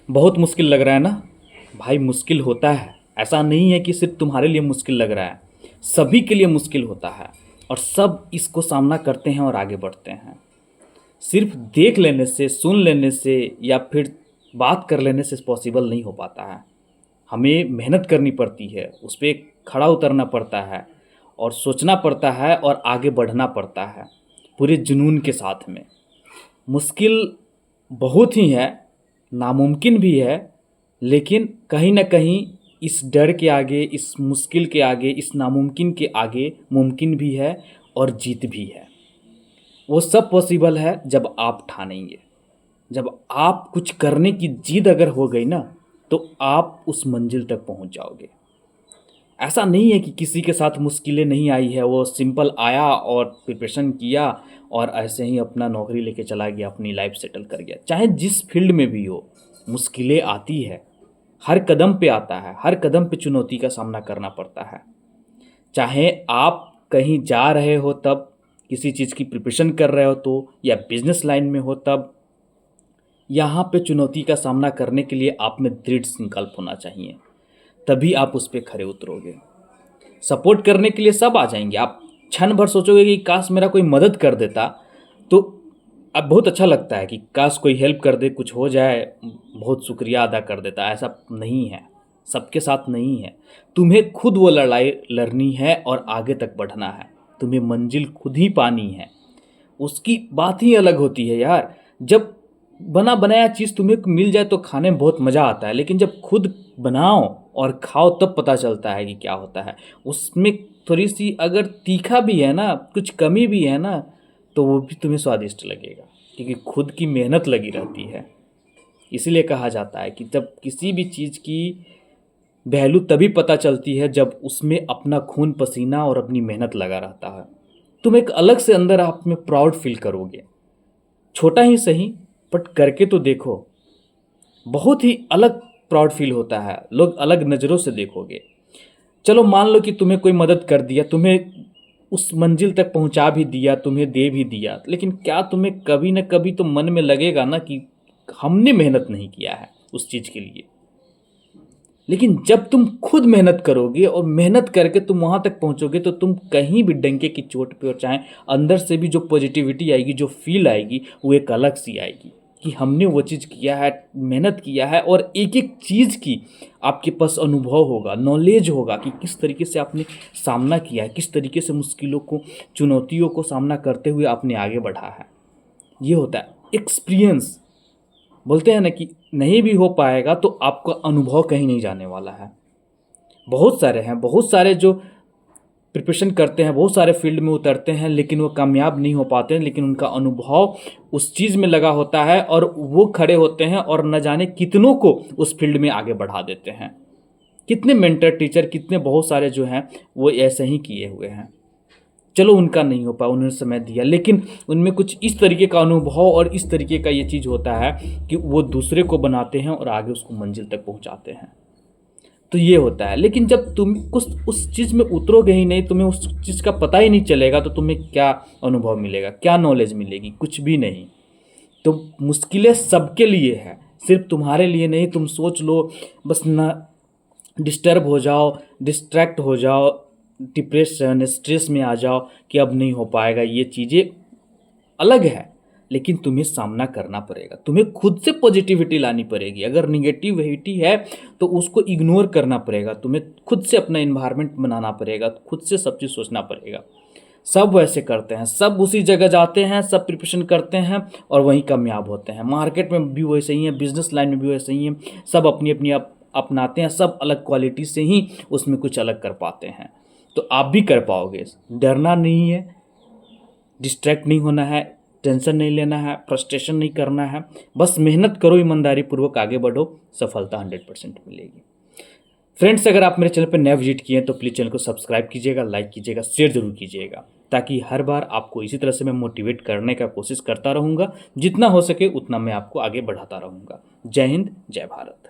बहुत मुश्किल लग रहा है ना? भाई मुश्किल होता है। ऐसा नहीं है कि सिर्फ तुम्हारे लिए मुश्किल लग रहा है, सभी के लिए मुश्किल होता है। और सब इसको सामना करते हैं और आगे बढ़ते हैं। सिर्फ देख लेने से, सुन लेने से या फिर बात कर लेने से पॉसिबल नहीं हो पाता है। हमें मेहनत करनी पड़ती है, उस पे खड़ा उतरना पड़ता है और सोचना पड़ता है और आगे बढ़ना पड़ता है पूरे जुनून के साथ में। मुश्किल बहुत ही है, नामुमकिन भी है, लेकिन कहीं न कहीं इस डर के आगे, इस मुश्किल के आगे, इस नामुमकिन के आगे मुमकिन भी है और जीत भी है। वो सब पॉसिबल है जब आप ठानेंगे। जब आप कुछ करने की जिद अगर हो गई ना, तो आप उस मंजिल तक पहुंच जाओगे। ऐसा नहीं है कि किसी के साथ मुश्किलें नहीं आई है, वो सिंपल आया और प्रिपरेशन किया और ऐसे ही अपना नौकरी लेके चला गया, अपनी लाइफ सेटल कर गया। चाहे जिस फील्ड में भी हो, मुश्किलें आती है, हर कदम पे आता है, हर कदम पे चुनौती का सामना करना पड़ता है। चाहे आप कहीं जा रहे हो तब, किसी चीज़ की प्रिपरेशन कर रहे हो तो, या बिजनेस लाइन में हो तब, यहाँ पे चुनौती का सामना करने के लिए आप में दृढ़ संकल्प होना चाहिए। तभी आप उस पे खरे उतरोगे। सपोर्ट करने के लिए सब आ जाएंगे। आप क्षण भर सोचोगे कि काश मेरा कोई मदद कर देता, तो अब बहुत अच्छा लगता है कि काश कोई हेल्प कर दे, कुछ हो जाए, बहुत शुक्रिया अदा कर देता। ऐसा नहीं है, सबके साथ नहीं है। तुम्हें खुद वो लड़ाई लड़नी है और आगे तक बढ़ना है। तुम्हें मंजिल खुद ही पानी है। उसकी बात ही अलग होती है यार। जब बना बनाया चीज़ तुम्हें मिल जाए तो खाने में बहुत मज़ा आता है, लेकिन जब खुद बनाओ और खाओ तब पता चलता है कि क्या होता है। उसमें थोड़ी सी अगर तीखा भी है ना, कुछ कमी भी है ना, तो वो भी तुम्हें स्वादिष्ट लगेगा, क्योंकि खुद की मेहनत लगी रहती है। इसीलिए कहा जाता है कि जब किसी भी चीज़ की वैल्यू तभी पता चलती है जब उसमें अपना खून पसीना और अपनी मेहनत लगा रहता है। तुम एक अलग से अंदर आप में प्राउड फील करोगे। छोटा ही सही, बट करके तो देखो। बहुत ही अलग प्राउड फील होता है, लोग अलग नज़रों से देखोगे। चलो मान लो कि तुम्हें कोई मदद कर दिया, तुम्हें उस मंजिल तक पहुंचा भी दिया, तुम्हें दे भी दिया, लेकिन क्या तुम्हें कभी न कभी तो मन में लगेगा ना कि हमने मेहनत नहीं किया है उस चीज़ के लिए। लेकिन जब तुम खुद मेहनत करोगे और मेहनत करके तुम वहां तक पहुंचोगे, तो तुम कहीं भी डंके की चोट पे, और चाहे अंदर से भी जो पॉजिटिविटी आएगी, जो फील आएगी, वो एक अलग सी आएगी कि हमने वो चीज़ किया है, मेहनत किया है। और एक एक चीज़ की आपके पास अनुभव होगा, नॉलेज होगा कि किस तरीके से आपने सामना किया है, किस तरीके से मुश्किलों को, चुनौतियों को सामना करते हुए आपने आगे बढ़ा है। ये होता है एक्सपीरियंस। बोलते हैं ना कि नहीं भी हो पाएगा तो आपका अनुभव कहीं नहीं जाने वाला है। बहुत सारे हैं, बहुत सारे जो प्रिपरेशन करते हैं, बहुत सारे फील्ड में उतरते हैं, लेकिन वो कामयाब नहीं हो पाते हैं, लेकिन उनका अनुभव उस चीज़ में लगा होता है और वो खड़े होते हैं और न जाने कितनों को उस फील्ड में आगे बढ़ा देते हैं। कितने मेंटर टीचर, कितने बहुत सारे जो हैं वो ऐसे ही किए हुए हैं। चलो उनका नहीं हो पाया, उन्होंने समय दिया, लेकिन उनमें कुछ इस तरीके का अनुभव और इस तरीके का ये चीज़ होता है कि वो दूसरे को बनाते हैं और आगे उसको मंजिल तक पहुंचाते हैं। तो ये होता है। लेकिन जब तुम कुछ उस चीज़ में उतरोगे ही नहीं, तुम्हें उस चीज़ का पता ही नहीं चलेगा, तो तुम्हें क्या अनुभव मिलेगा, क्या नॉलेज मिलेगी? कुछ भी नहीं। तो मुश्किलें सबके लिए है, सिर्फ तुम्हारे लिए नहीं। तुम सोच लो, बस ना डिस्टर्ब हो जाओ, डिस्ट्रैक्ट हो जाओ, डिप्रेशन, स्ट्रेस में आ जाओ कि अब नहीं हो पाएगा, ये चीज़ें अलग है। लेकिन तुम्हें सामना करना पड़ेगा, तुम्हें खुद से पॉजिटिविटी लानी पड़ेगी। अगर निगेटिविटी है तो उसको इग्नोर करना पड़ेगा, तुम्हें खुद से अपना इन्वायरमेंट बनाना पड़ेगा, खुद से सब चीज़ सोचना पड़ेगा। सब वैसे करते हैं, सब उसी जगह जाते हैं, सब प्रिपरेशन करते हैं और वहीं कामयाब होते हैं। मार्केट में भी वैसे ही है, बिजनेस लाइन में भी वैसे ही है। सब अपनी अपनी अपनाते हैं, सब अलग क्वालिटी से ही उसमें कुछ अलग कर पाते हैं। तो आप भी कर पाओगे। डरना नहीं है, डिस्ट्रैक्ट नहीं होना है, टेंशन नहीं लेना है, फ्रस्ट्रेशन नहीं करना है। बस मेहनत करो, ईमानदारी पूर्वक आगे बढ़ो, सफलता 100% मिलेगी। फ्रेंड्स, अगर आप मेरे चैनल पर नया विजिट किए हैं तो प्लीज़ चैनल को सब्सक्राइब कीजिएगा, लाइक कीजिएगा, शेयर जरूर कीजिएगा, ताकि हर बार आपको इसी तरह से मैं मोटिवेट करने का कोशिश करता रहूँगा। जितना हो सके उतना मैं आपको आगे बढ़ाता रहूँगा। जय हिंद, जय भारत।